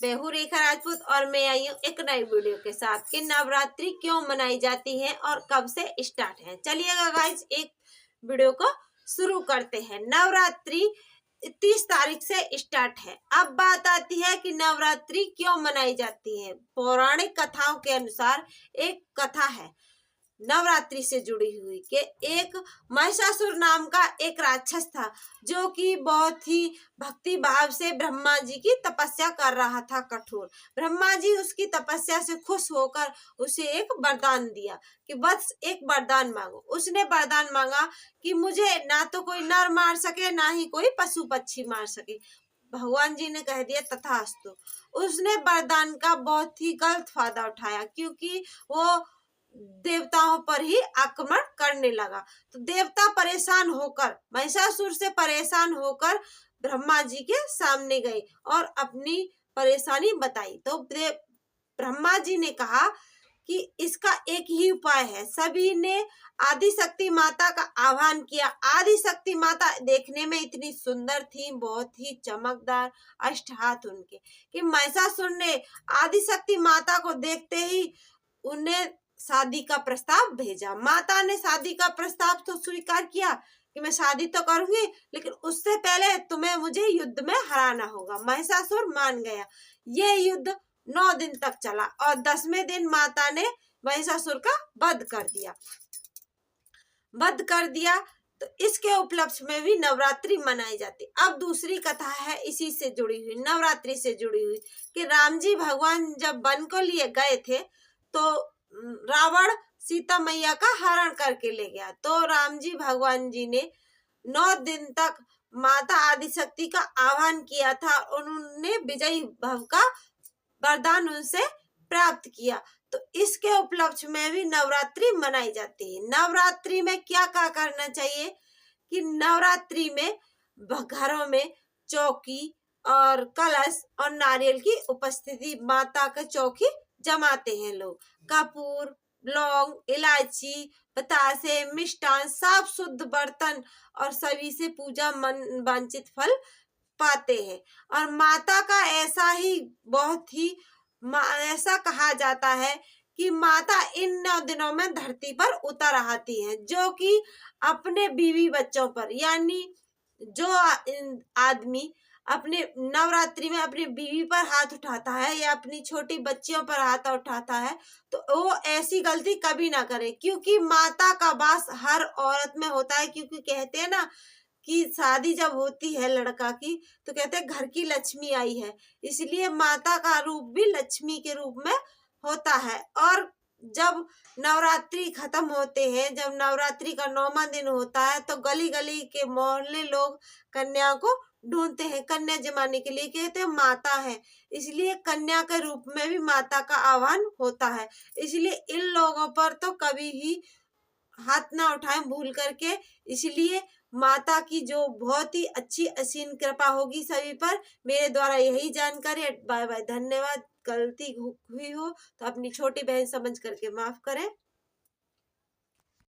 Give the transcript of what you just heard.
मैं हूँ रेखा राजपूत और मैं आई हूँ एक नई वीडियो के साथ कि नवरात्रि क्यों मनाई जाती है और कब से स्टार्ट है। चलिएगा गाइस, एक वीडियो को शुरू करते हैं। नवरात्रि 30 तारीख से स्टार्ट है। अब बात आती है कि नवरात्रि क्यों मनाई जाती है। पौराणिक कथाओं के अनुसार एक कथा है नवरात्रि से जुड़ी हुई कि एक महिषासुर नाम का एक राक्षस था जो कि बहुत ही भक्ति भाव से ब्रह्मा जी की तपस्या कर रहा था कठोर। ब्रह्मा जी उसकी तपस्या से खुश होकर उसे एक वरदान दिया कि बस एक वरदान मांगो। उसने वरदान मांगा कि मुझे ना तो कोई नर मार सके ना ही कोई पशु पक्षी मार सके। भगवान जी ने कह दिया तथास्तु। उसने वरदान का बहुत ही गलत फायदा उठाया क्योंकि वो देवताओं पर ही आक्रमण करने लगा। तो देवता परेशान होकर, महिषासुर से परेशान होकर ब्रह्मा जी के सामने गए और अपनी परेशानी बताई। तो ब्रह्मा जी ने कहा कि इसका एक ही उपाय है। सभी ने आदि शक्ति माता का आह्वान किया। आदि शक्ति माता देखने में इतनी सुंदर थी, बहुत ही चमकदार अष्ट हाथ उनके, कि महिषासुर ने आदि शक्ति माता को देखते ही उन्हें शादी का प्रस्ताव भेजा। माता ने शादी का प्रस्ताव तो स्वीकार किया कि मैं शादी तो करूंगी, लेकिन उससे पहले तुम्हें मुझे युद्ध में हराना होगा। महिषासुर मान गया। ये युद्ध 9 दिन तक चला और 10वें दिन माता ने महिषासुर का वध कर दिया। तो इसके उपलक्ष्य में भी नवरात्रि मनाई जाती। अब दूसरी कथा है इसी से जुड़ी हुई, नवरात्रि से जुड़ी हुई, कि राम जी भगवान जब वन को लिए गए थे तो रावण सीता मैया का हरण करके ले गया। तो राम जी भगवान जी ने 9 दिन तक माता आदिशक्ति का आह्वान किया था। उन्होंने विजयी भव का वरदान उनसे प्राप्त किया। तो इसके उपलक्ष्य में भी नवरात्रि मनाई जाती है। नवरात्रि में क्या क्या करना चाहिए कि नवरात्रि में घरों में चौकी और कलश और नारियल की उपस्थिति, माता का चौकी जमाते हैं लोग। कपूर, लौंग, इलायची, बतासे, मिष्टान, साफ शुद्ध बर्तन और सभी से पूजा मन वांछित फल पाते हैं। और माता का ऐसा ही बहुत ही ऐसा कहा जाता है कि माता इन 9 दिनों में धरती पर उतर आती है, जो कि अपने बीवी बच्चों पर, यानी जो आदमी अपने नवरात्रि में अपनी बीवी पर हाथ उठाता है या अपनी छोटी बच्चियों पर हाथ उठाता है तो वो ऐसी गलती कभी ना करे, क्योंकि माता का वास हर औरत में होता है। क्योंकि कहते हैं ना कि शादी जब होती है लड़का की तो कहते हैं घर की लक्ष्मी आई है, इसलिए माता का रूप भी लक्ष्मी के रूप में होता है। और जब नवरात्रि खत्म होते हैं, जब नवरात्रि का 9वां दिन होता है तो गली गली के मोहल्ले लोग कन्या को ढूंढते हैं कन्या जमाने के लिए। कहते हैं माता है, इसलिए कन्या के रूप में भी माता का आह्वान होता है। इसलिए इन लोगों पर तो कभी ही हाथ ना उठाएं भूल करके। इसलिए माता की जो बहुत ही अच्छी असीम कृपा होगी सभी पर। मेरे द्वारा यही जानकारी। बाय बाय, धन्यवाद। गलती हुई हो तो अपनी छोटी बहन समझ करके माफ करें।